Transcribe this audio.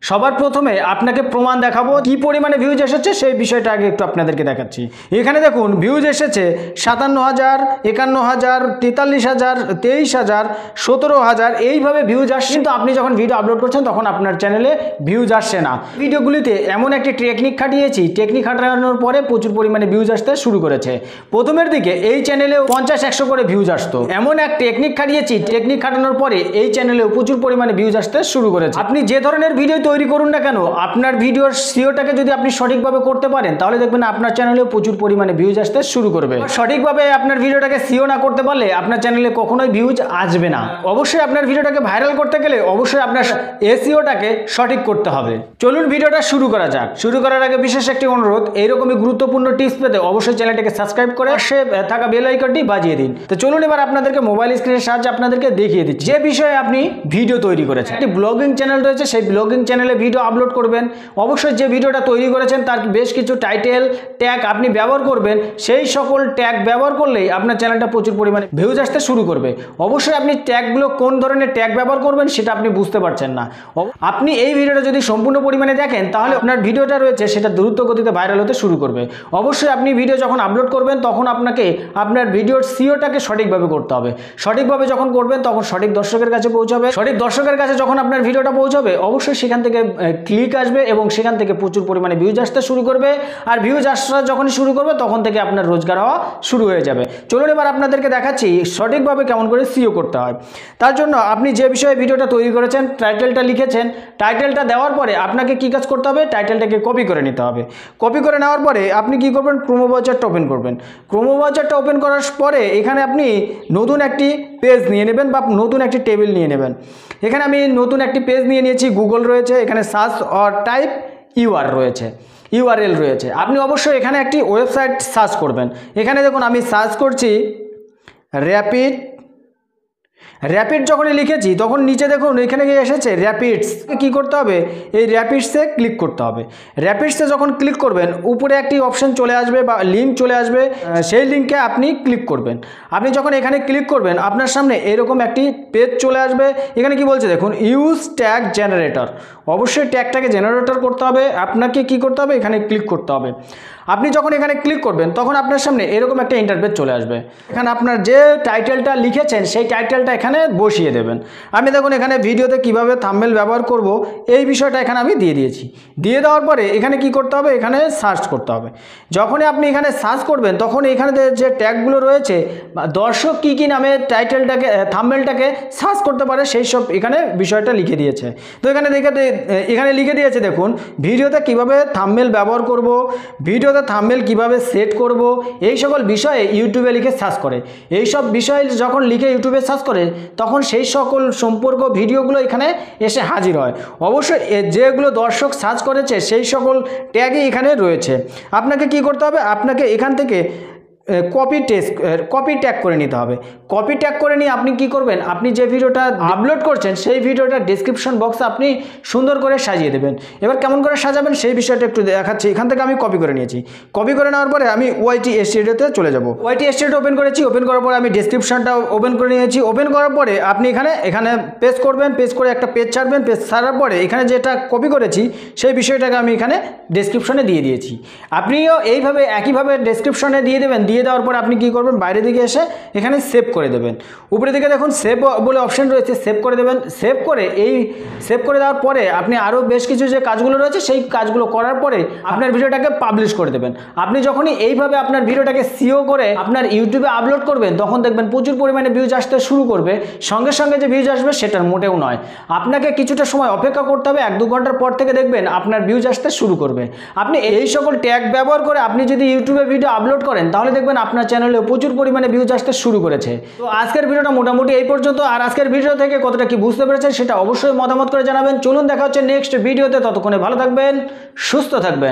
সবার প্রথমে আপনাকে প্রমাণ দেখাবো কি পরিমাণে ভিউজ এসেছে সেই বিষয়টা আগে একটু আপনাদেরকে দেখাচ্ছি। এখানে দেখুন ভিউজ এসেছে 57,000, 51,000, 43,000, 23,000, 17,000 এইভাবে ভিউজ আসছে। কিন্তু আপনি যখন ভিডিও আপলোড করছেন তখন আপনার চ্যানেলে ভিউজ আসছে না। ভিডিওগুলিতে এমন একটি টেকনিক খাটিয়েছি, টেকনিক খাটানোর পরে প্রচুর পরিমাণে ভিউজ আসতে শুরু করেছে। প্রথমের দিকে এই চ্যানেলে 50-100 করে ভিউজ আসতো। এমন এক টেকনিক খাটিয়েছি, টেকনিক খাটানোর পরে এই চ্যানেলেও প্রচুর পরিমাণে ভিউজ আসতে শুরু করেছে। আপনি যে ধরনের ভিডিও তৈরি করুন না কেন, আপনার ভিডিওর সিওটাকে যদি আপনি সঠিকভাবে করতে পারেন তাহলে দেখবেন আপনার চ্যানেলেও প্রচুর পরিমাণে ভিউজ আসতে শুরু করবে। সঠিকভাবে আপনার ভিডিওটাকে সিও না করতে পারলে আপনার চ্যানেলে কখনোই ভিউজ আসবে না। অবশ্যই আপনার ভিডিওটাকে ভাইরাল করতে গেলে অবশ্যই আপনার এসইওটাকে সঠিক করতে হবে। চলুন ভিডিওটা শুরু করা যাক। শুরু করার আগে বিশেষ একটি অনুরোধ, এইরকমই গুরুত্বপূর্ণ টিপস পেতে অবশ্যই চ্যানেলটাকে সাবস্ক্রাইব করে পাশে থাকা বেল আইকনটি বাজিয়ে দিন। তো চলুন এবার আপনাদেরকে মোবাইল স্ক্রিনের সাহায্যে আপনাদেরকে দেখিয়ে দিচ্ছি যে বিষয়ে আপনি ভিডিও তৈরি করেছেন। একটি ব্লগিং চ্যানেল রয়েছে, সেই ব্লগিং চ্যানেলে ভিডিও আপলোড করবেন। অবশ্যই যে ভিডিওটা তৈরি করেছেন তার বেশ কিছু টাইটেল ট্যাগ আপনি ব্যবহার করবেন। সেই সকল ট্যাগ ব্যবহার করলেই আপনার চ্যানেলটা প্রচুর পরিমাণে ভিউজ আসতে শুরু করবে। অবশ্যই আপনি ট্যাগগুলো কোন ধরনের ট্যাগ ব্যবহার করবেন সেটা আপনি বুঝতে পারছেন না। আপনি এই ভিডিওটা যদি সম্পূর্ণ পরিমাণে দেখেন তাহলে আপনার ভিডিওটা রয়েছে সেটা দ্রুত গতিতে ভাইরাল হতে শুরু করবে। অবশ্যই আপনি ভিডিও যখন আপলোড করবেন তখন আপনাকে আপনার ভিডিওর সিওটাকে সঠিকভাবে করতে হবে। সঠিকভাবে যখন করবেন তখন সঠিক দর্শকের কাছে পৌঁছাবে। সঠিক দর্শকের কাছে যখন আপনার ভিডিওটা পৌঁছাবে অবশ্যই সেখান থেকে ক্লিক আসবে এবং সেখান থেকে প্রচুর পরিমাণে ভিউজ আসতে শুরু করবে। আর ভিউজ আসা যখনই শুরু করবে তখন থেকে আপনার রোজগার হওয়া শুরু হয়ে যাবে। চলুন এবার আপনাদেরকে দেখাচ্ছি সঠিকভাবে কেমন করে সিও করতে হয়। তার জন্য আপনি যে বিষয়ে ভিডিওটা তৈরি করেছেন, টাইটেলটা লিখেছেন, টাইটেলটা দেওয়ার পরে আপনাকে কি কাজ করতে হবে, টাইটেলটাকে কপি করে নিতে হবে। কপি করে নেওয়ার পরে আপনি কি করবেন, ক্রোমো ব্রাউজারটা ওপেন করবেন। ক্রোমো ব্রাউজারটা ওপেন করার পরে এখানে আপনি নতুন একটি পেজ নিয়ে নেবেন বা নতুন একটি টেবিল নিয়ে নেবেন। এখানে আমি নতুন একটি পেজ নিয়ে নিয়েছি, গুগল রয়েছে, এখানে সার্চ অর টাইপ ইউআরএল রয়েছে। আপনি অবশ্যই এখানে একটি ওয়েবসাইট সার্চ করবেন। এখানে দেখুন আমি সার্চ করছি র্যাপিড যখনই লিখেছি তখন নিচে দেখুন এখানে গিয়ে এসেছে র্যাপিডস। কি করতে হবে, এই র্যাপিডসে ক্লিক করতে হবে। র্যাপিডসে যখন ক্লিক করবেন উপরে একটি অপশন চলে আসবে বা লিঙ্ক চলে আসবে, সেই লিঙ্কে আপনি ক্লিক করবেন। আপনি যখন এখানে ক্লিক করবেন আপনার সামনে এরকম একটি পেজ চলে আসবে। এখানে কি বলছে দেখুন, ইউজ ট্যাগ জেনারেটর। অবশ্যই ট্যাগটাকে জেনারেটর করতে হবে। আপনাকে কি করতে হবে, এখানে ক্লিক করতে হবে। আপনি যখন এখানে ক্লিক করবেন তখন আপনার সামনে এরকম একটা ইন্টারফেস চলে আসবে। এখানে আপনার যে টাইটেলটা লিখেছেন সেই টাইটেলটা এখানে বসিয়ে দেবেন। আমি দেখুন এখানে ভিডিওতে কিভাবে থাম্বনেল ব্যবহার করব এই বিষয়টা এখানে আমি দিয়ে দিয়েছি। দিয়ে দেওয়ার পরে এখানে কি করতে হবে, এখানে সার্চ করতে হবে। যখনই আপনি এখানে সার্চ করবেন তখন এখানে যে ট্যাগগুলো রয়েছে দর্শক কি নামে টাইটেলটাকে থাম্বনেলটাকে সার্চ করতে পারে সেই সব এখানে বিষয়টা লিখে দিয়েছে। তো এখানে লিখে দিয়েছে দেখুন, ভিডিওতে কিভাবে থাম্বনেল ব্যবহার করব, ভিডিওতে থাম্বনেল কিভাবে সেট করব, এই সকল বিষয়ে ইউটিউবে লিখে সার্চ করে। এই সব বিষয় যখন লিখে ইউটিউবে সার্চ করে তখন সেই সকল সম্পর্ক ভিডিওগুলো এখানে এসে হাজির হয়। অবশ্যই যেগুলো দর্শক সার্চ করেছে সেই সকল ট্যাগই এখানে রয়েছে। আপনাকে কি করতে হবে, আপনাকে এখান থেকে কপি ট্যাগ করে নিতে হবে। কপি ট্যাগ করে নিয়ে আপনি কি করবেন, আপনি যে ভিডিওটা আপলোড করছেন সেই ভিডিওটা ডেসক্রিপশন বক্সে আপনি সুন্দর করে সাজিয়ে দেবেন। এবার কেমন করে সাজাবেন সেই বিষয়টা একটু দেখাচ্ছি। এখান থেকে আমি কপি করে নিয়েছি। কপি করে নেওয়ার পরে আমি ওয়াইটি স্টুডিওতে চলে যাব। ওয়াইটি স্টুডিও ওপেন করেছি। ওপেন করার পরে আমি ডেসক্রিপশনটা ওপেন করে নিয়েছি। ওপেন করার পরে আপনি এখানে পেস্ট করবেন। পেস্ট করে একটা পেজ ছাড়বেন। পেজ ছাড়ার পরে এখানে যেটা কপি করেছি সেই বিষয়টাকে আমি এখানে ডেসক্রিপশনে দিয়ে দিয়েছি। আপনিও এইভাবে একইভাবে ডেসক্রিপশনে দিয়ে দেবেন। দিয়ে দেওয়ার পর আপনি কি করবেন, বাইরে দিকে এসে এখানে সেভ করে দেবেন। উপরে দিকে দেখুন সেভ বলে অপশন রয়েছে, সেভ করে দেবেন। সেভ করে দেওয়ার পরে আপনি আরও বেশ কিছু যে কাজগুলো রয়েছে সেই কাজগুলো করার পরে আপনার ভিডিওটাকে পাবলিশ করে দেবেন। আপনি যখনই এইভাবে আপনার ভিডিওটাকে সিও করে আপনার ইউটিউবে আপলোড করবেন তখন দেখবেন প্রচুর পরিমাণে ভিউজ আসতে শুরু করবে। সঙ্গে সঙ্গে যে ভিউজ আসবে সেটার মোটেও নয়, আপনাকে কিছুটা সময় অপেক্ষা করতে হবে। 1-2 ঘন্টার পর থেকে দেখবেন আপনার ভিউজ আসতে শুরু করবে। আপনি এই সকল ট্যাগ ব্যবহার করে আপনি যদি ইউটিউবে ভিডিও আপলোড করেন তাহলে দেখবেন আপনার চ্যানেলে প্রচুর পরিমাণে ভিউজ আসতে শুরু করেছে। তো আজকের ভিডিওটা মোটামুটি এই পর্যন্ত। আর আজকের ভিডিও থেকে কতটা কি বুঝতে পেরেছেন সেটা অবশ্যই মতামত করে জানাবেন। চলুন দেখা হচ্ছে নেক্সট ভিডিওতে। ততক্ষণে ভালো থাকবেন, সুস্থ থাকবেন।